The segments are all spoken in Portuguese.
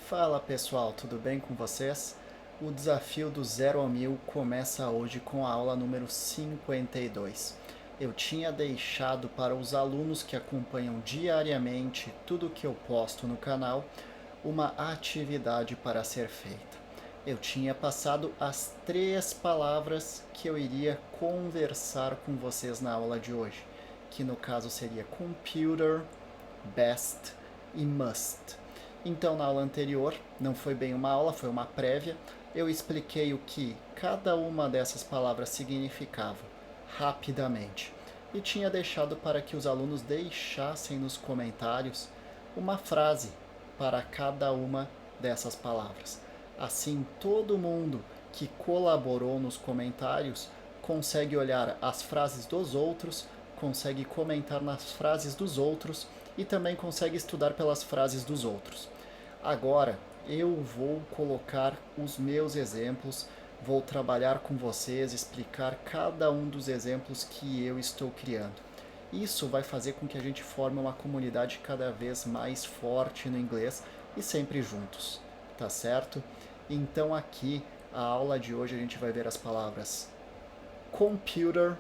Fala pessoal, tudo bem com vocês? O desafio do 0 ao 1000 começa hoje com a aula número 52. Eu tinha deixado para os alunos que acompanham diariamente tudo que eu posto no canal uma atividade para ser feita. Eu tinha passado as 3 palavras que eu iria conversar com vocês na aula de hoje, que no caso seria computer, best e must. Então, na aula anterior, não foi bem uma aula, foi uma prévia, eu expliquei o que cada uma dessas palavras significava, rapidamente. E tinha deixado para que os alunos deixassem nos comentários uma frase para cada uma dessas palavras. Assim, todo mundo que colaborou nos comentários consegue olhar as frases dos outros, consegue comentar nas frases dos outros e também consegue estudar pelas frases dos outros. Agora eu vou colocar os meus exemplos, vou trabalhar com vocês, explicar cada um dos exemplos que eu estou criando. Isso vai fazer com que a gente forme uma comunidade cada vez mais forte no inglês e sempre juntos, tá certo? Então aqui, a aula de hoje a gente vai ver as palavras computer,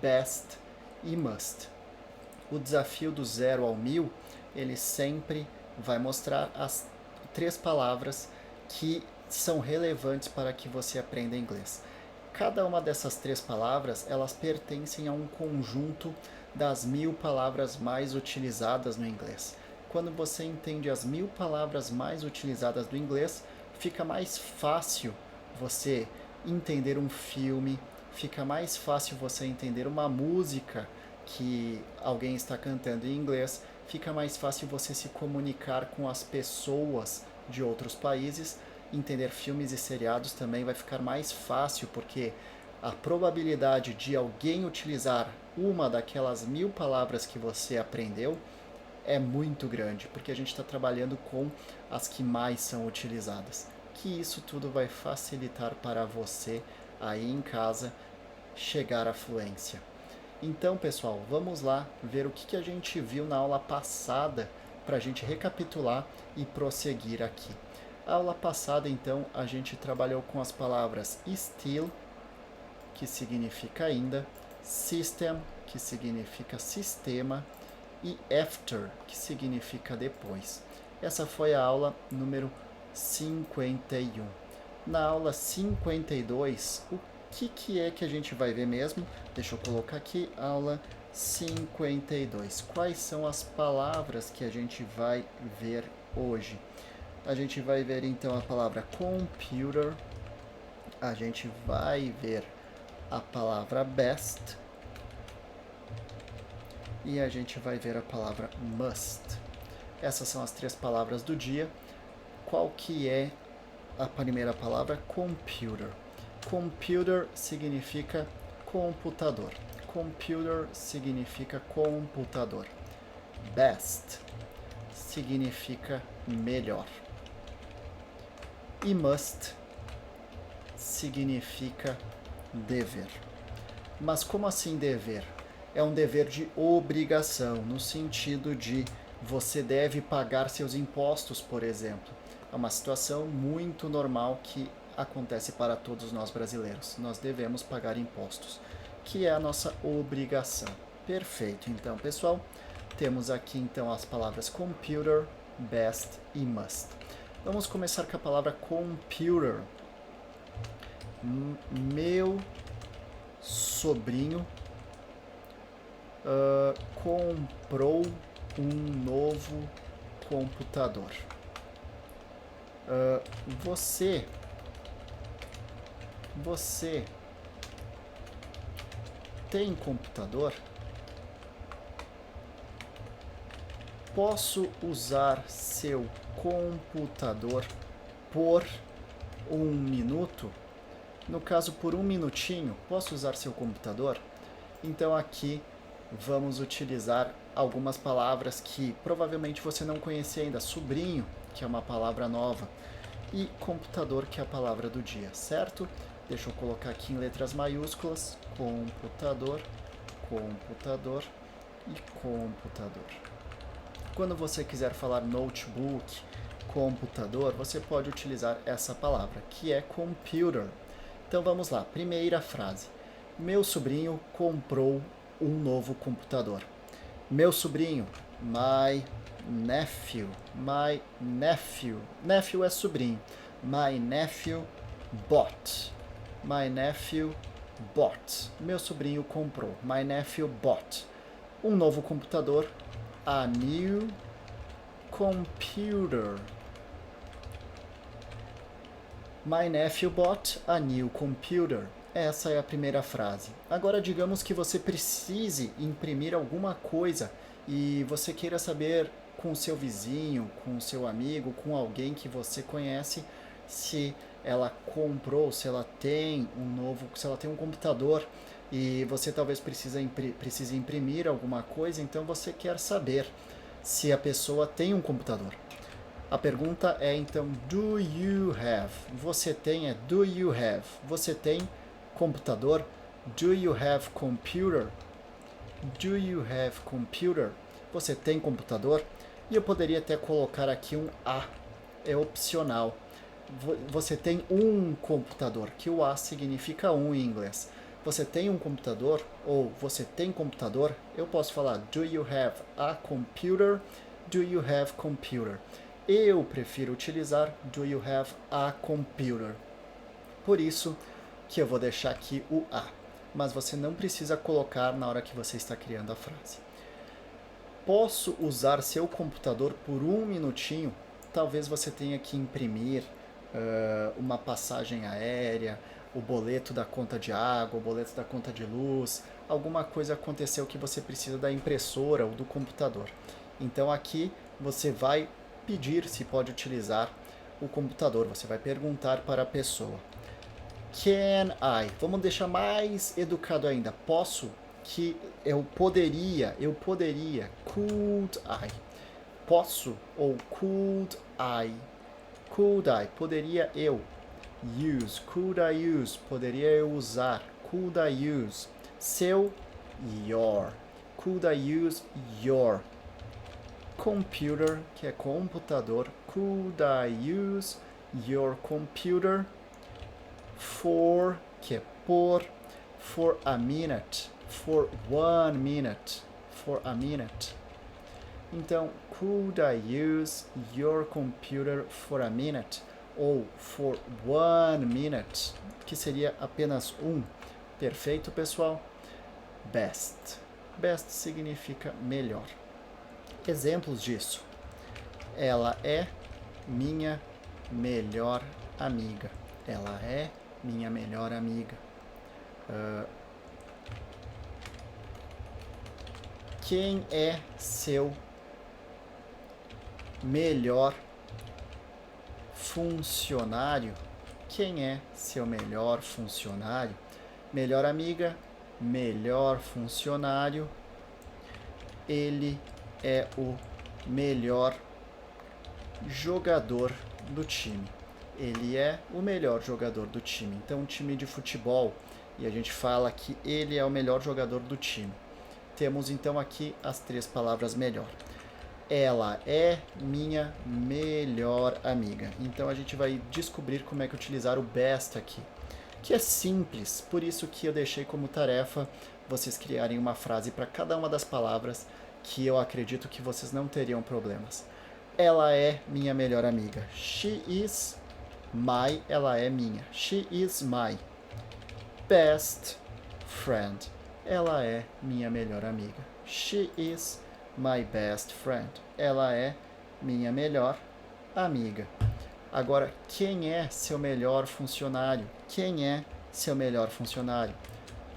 best e must. O desafio do 0 ao 1000, ele sempre vai mostrar as 3 palavras que são relevantes para que você aprenda inglês. Cada uma dessas 3 palavras, elas pertencem a um conjunto das 1000 palavras mais utilizadas no inglês. Quando você entende as 1000 palavras mais utilizadas do inglês, fica mais fácil você entender um filme, fica mais fácil você entender uma música que alguém está cantando em inglês, fica mais fácil você se comunicar com as pessoas de outros países, entender filmes e seriados também vai ficar mais fácil, porque a probabilidade de alguém utilizar uma daquelas 1000 palavras que você aprendeu é muito grande, porque a gente está trabalhando com as que mais são utilizadas. Que isso tudo vai facilitar para você aí em casa chegar à fluência. Então, pessoal, vamos lá ver o que a gente viu na aula passada para a gente recapitular e prosseguir aqui. A aula passada, então, a gente trabalhou com as palavras still, que significa ainda, system, que significa sistema, e after, que significa depois. Essa foi a aula número 51. Na aula 52, o que é que a gente vai ver mesmo? Deixa eu colocar aqui, aula 52. Quais são as palavras que a gente vai ver hoje? A gente vai ver então a palavra computer, a gente vai ver a palavra best e a gente vai ver a palavra must. Essas são as 3 palavras do dia. Qual que é a primeira palavra? Computer. Computer significa computador. Computer significa computador. Best significa melhor. E must significa dever. Mas como assim dever? É um dever de obrigação, no sentido de você deve pagar seus impostos, por exemplo. É uma situação muito normal que acontece para todos nós brasileiros. Nós devemos pagar impostos, que é a nossa obrigação. Perfeito. Então, pessoal, temos aqui então as palavras computer, best e must. Vamos começar com a palavra computer. Meu sobrinho comprou um novo computador. Você tem computador? Posso usar seu computador por 1 minuto? No caso, por 1 minutinho, posso usar seu computador? Então aqui vamos utilizar algumas palavras que provavelmente você não conhecia ainda. Sobrinho, que é uma palavra nova, e computador, que é a palavra do dia, certo? Deixa eu colocar aqui em letras maiúsculas, computador, computador e computador. Quando você quiser falar notebook, computador, você pode utilizar essa palavra, que é computer. Então vamos lá, primeira frase. Meu sobrinho comprou um novo computador. Meu sobrinho, my nephew, nephew é sobrinho. My nephew bought, meu sobrinho comprou, my nephew bought, um novo computador, a new computer. My nephew bought a new computer. Essa é a primeira frase. Agora, digamos que você precise imprimir alguma coisa e você queira saber com o seu vizinho, com o seu amigo, com alguém que você conhece, se ela comprou, se ela tem um computador e você talvez precise imprimir alguma coisa, então você quer saber se a pessoa tem um computador. A pergunta é então, do you have? Você tem do you have? Você tem computador? Do you have computer? Do you have computer? Você tem computador? E eu poderia até colocar aqui um a, é opcional. Você tem um computador, que o a significa um em inglês. Você tem um computador ou você tem computador? Eu posso falar do you have a computer? Do you have computer? Eu prefiro utilizar do you have a computer. Por isso que eu vou deixar aqui o a, mas você não precisa colocar na hora que você está criando a frase. Posso usar seu computador por um minutinho? Talvez você tenha que imprimir uma passagem aérea, o boleto da conta de água, o boleto da conta de luz, alguma coisa aconteceu que você precisa da impressora ou do computador. Então aqui você vai pedir se pode utilizar o computador, você vai perguntar para a pessoa. Can I? Vamos deixar mais educado ainda. Posso? Que eu poderia. Could I? Posso ou could I? Could I? Poderia eu. Use. Could I use? Poderia eu usar. Could I use? Seu, your. Could I use your? Computer, que é computador. Could I use your computer? For, que é por. For a minute. For 1 minute. For a minute. Então, could I use your computer for a minute? Ou for 1 minute, que seria apenas um. Perfeito, pessoal? Best. Best significa melhor. Exemplos disso. Ela é minha melhor amiga. Ela é minha melhor amiga. Quem é seu melhor funcionário? Quem é seu melhor funcionário? Melhor amiga, melhor funcionário. Ele é o melhor jogador do time. Ele é o melhor jogador do time. Então, um time de futebol, e a gente fala que ele é o melhor jogador do time. Temos então aqui as 3 palavras melhor. Ela é minha melhor amiga. Então a gente vai descobrir como é que utilizar o best aqui, que é simples, por isso que eu deixei como tarefa vocês criarem uma frase para cada uma das palavras, que eu acredito que vocês não teriam problemas. Ela é minha melhor amiga. She is my, ela é minha. She is my best friend. Ela é minha melhor amiga. She is my best friend. Ela é minha melhor amiga. Agora, quem é seu melhor funcionário? Quem é seu melhor funcionário?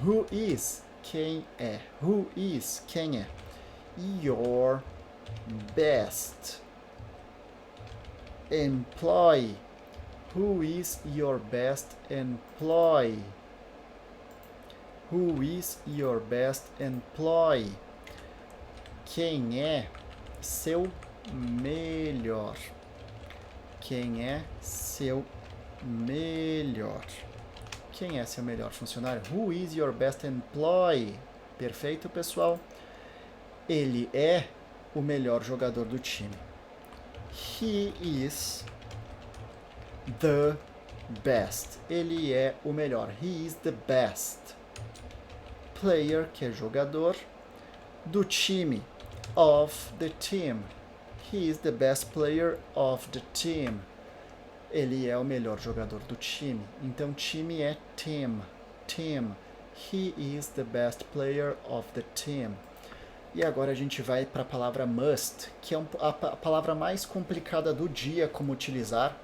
Who is? Quem é? Who is? Quem é? Your best employee. Who is your best employee? Who is your best employee? Quem é seu melhor? Quem é seu melhor? Quem é seu melhor funcionário? Who is your best employee? Perfeito, pessoal? Ele é o melhor jogador do time. He is the best. Ele é o melhor. He is the best player, que é jogador, do time. Of the team. He is the best player of the team. Ele é o melhor jogador do time. Então, time é team. Team. He is the best player of the team. E agora a gente vai para a palavra must, que é a palavra mais complicada do dia como utilizar,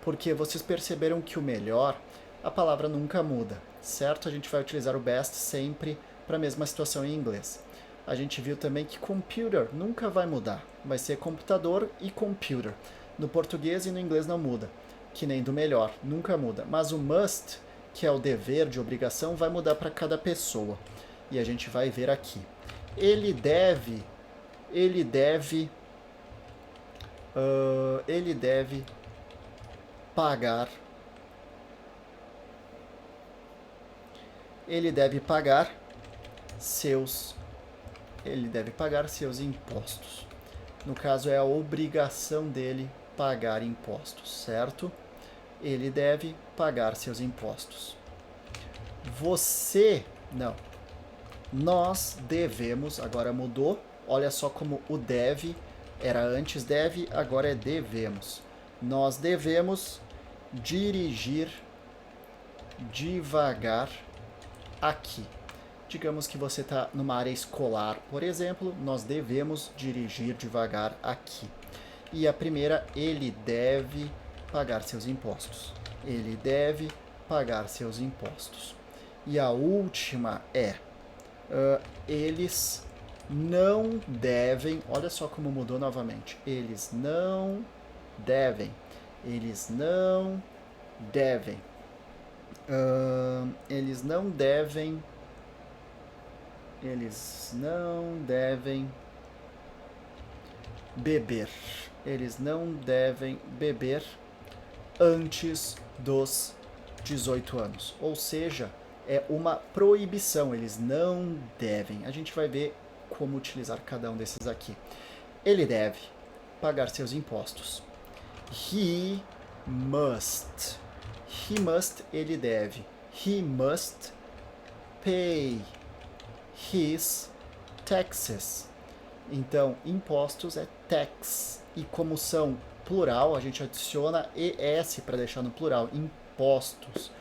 porque vocês perceberam que o melhor, a palavra nunca muda, certo? A gente vai utilizar o best sempre para a mesma situação em inglês. A gente viu também que computer nunca vai mudar, vai ser computador e computer. No português e no inglês não muda, que nem do melhor, nunca muda. Mas o must, que é o dever de obrigação, vai mudar para cada pessoa. E a gente vai ver aqui. Ele deve pagar seus impostos. No caso, é a obrigação dele pagar impostos, certo? Ele deve pagar seus impostos. Nós devemos, agora mudou, olha só como o deve era antes deve, agora é devemos. Nós devemos dirigir devagar aqui. Digamos que você está numa área escolar, por exemplo, nós devemos dirigir devagar aqui. E a primeira, ele deve pagar seus impostos. Ele deve pagar seus impostos. E a última é, eles não devem, olha só como mudou novamente, eles não devem, eles não devem beber, eles não devem beber antes dos 18 anos, ou seja, é uma proibição, eles não devem. A gente vai ver como utilizar cada um desses aqui. Ele deve pagar seus impostos. He must. He must, ele deve. He must pay his taxes. Então, impostos é tax. E como são plural, a gente adiciona ES para deixar no plural. Impostos.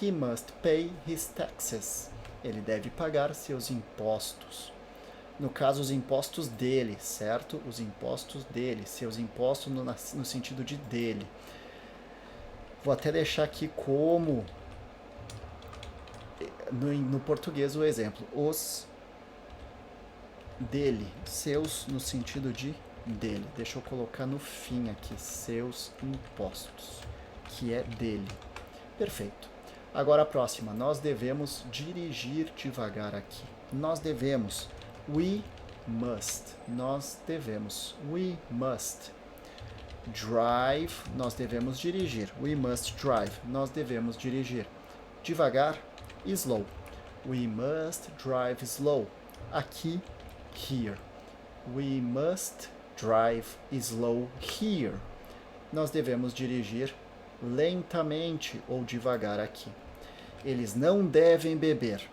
He must pay his taxes. Ele deve pagar seus impostos. No caso, os impostos dele, certo? Os impostos dele. Seus impostos no sentido de dele. Vou até deixar aqui como no português o exemplo. Os dele. Seus no sentido de dele. Deixa eu colocar no fim aqui. Seus impostos. Que é dele. Perfeito. Agora a próxima, nós devemos dirigir devagar aqui. Nós devemos, we must. Nós devemos, we must. Drive, nós devemos dirigir. We must drive, nós devemos dirigir. Devagar, slow. We must drive slow. Aqui, here. We must drive slow here. Nós devemos dirigir lentamente ou devagar aqui. Eles não devem beber.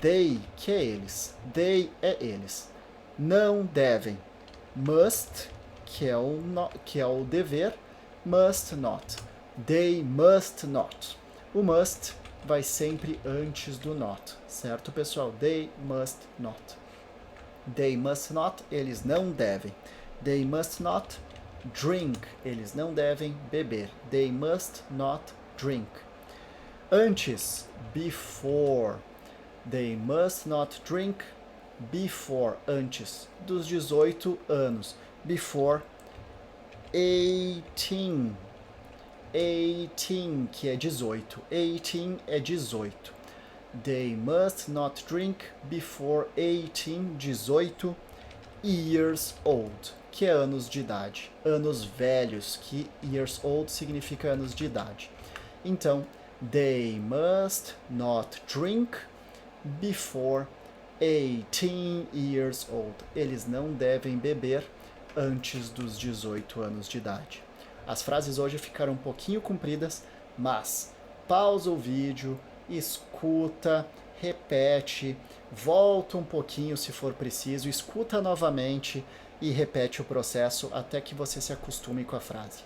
They, que é eles. They é eles. Não devem. Must, que é o dever. Must not. They must not. O must vai sempre antes do not. Certo, pessoal? They must not. They must not, eles não devem. They must not drink, eles não devem beber. They must not drink. Antes, before. They must not drink before, antes dos 18 anos. Before 18. 18, que é 18. 18 é 18. They must not drink before 18, 18 years old, que é anos de idade. Anos velhos, que years old significa anos de idade. Então, they must not drink before 18 years old. Eles não devem beber antes dos 18 anos de idade. As frases hoje ficaram um pouquinho compridas, mas pausa o vídeo, escuta, repete, volta um pouquinho se for preciso, escuta novamente e repete o processo até que você se acostume com a frase.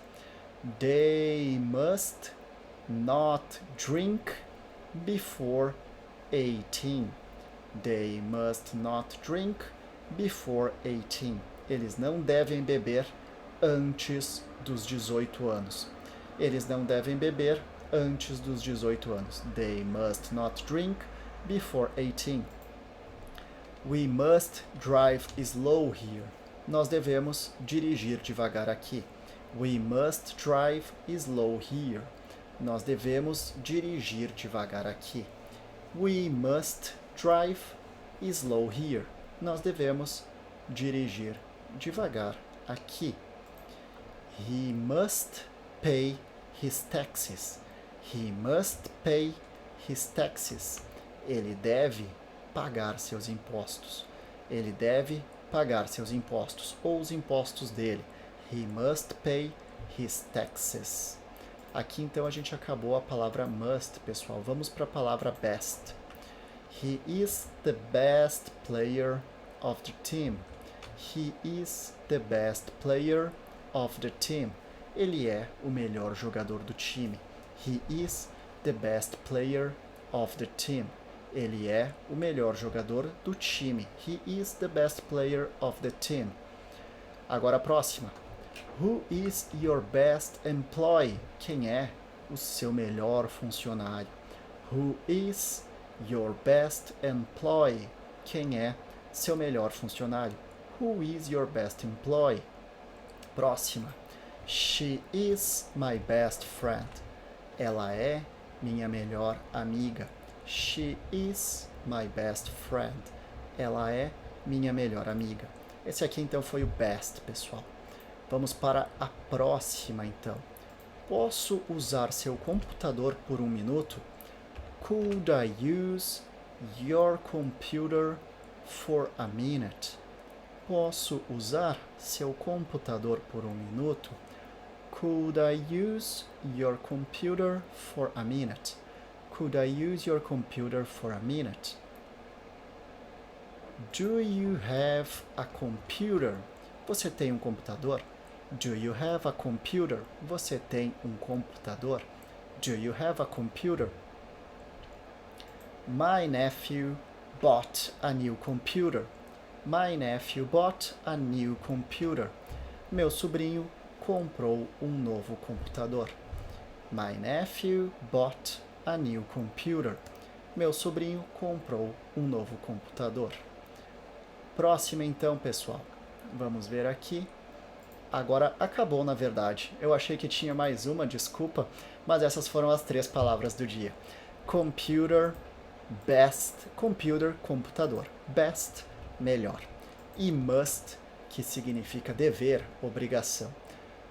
They must not drink before 18. They must not drink before 18. Eles não devem beber antes dos 18 anos. Eles não devem beber antes dos 18 anos. They must not drink before 18. We must drive slow here. Nós devemos dirigir devagar aqui. We must drive slow here. Nós devemos dirigir devagar aqui. We must drive slow here. Nós devemos dirigir devagar aqui. He must pay his taxes. He must pay his taxes. Ele deve pagar seus impostos. Ele deve pagar seus impostos, ou os impostos dele. He must pay his taxes. Aqui então a gente acabou a palavra must, pessoal. Vamos para a palavra best. He is the best player of the team. He is the best player of the team. Ele é o melhor jogador do time. He is the best player of the team. Ele é o melhor jogador do time. He is the best player of the team. Agora a próxima. Who is your best employee? Quem é o seu melhor funcionário? Who is your best employee? Quem é seu melhor funcionário? Who is your best employee? Próxima. She is my best friend. Ela é minha melhor amiga. She is my best friend. Ela é minha melhor amiga. Esse aqui então foi o best, pessoal. Vamos para a próxima então. Posso usar seu computador por um minuto? Could I use your computer for a minute? Posso usar seu computador por um minuto? Could I use your computer for a minute? Could I use your computer for a minute? Do you have a computer? Você tem um computador? Do you have a computer? Você tem um computador? Do you have a computer? My nephew bought a new computer. My nephew bought a new computer. Meu sobrinho comprou um novo computador. My nephew bought a new computer. Meu sobrinho comprou um novo computador. Próxima então, pessoal. Vamos ver aqui. Agora acabou, na verdade. Eu achei que tinha mais uma, desculpa, mas essas foram as 3 palavras do dia. Computer, best, computer, computador. Best, melhor. E must, que significa dever, obrigação.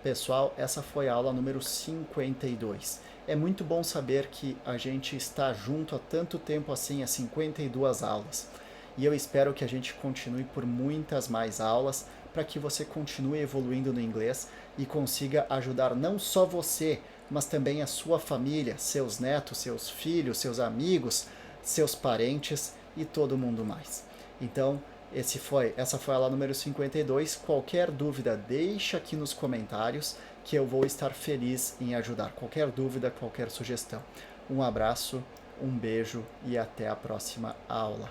Pessoal, essa foi a aula número 52. É muito bom saber que a gente está junto há tanto tempo assim, há 52 aulas. E eu espero que a gente continue por muitas mais aulas, para que você continue evoluindo no inglês e consiga ajudar não só você, mas também a sua família, seus netos, seus filhos, seus amigos, seus parentes e todo mundo mais. Então, essa foi a aula número 52. Qualquer dúvida, deixa aqui nos comentários que eu vou estar feliz em ajudar. Qualquer dúvida, qualquer sugestão. Um abraço, um beijo e até a próxima aula.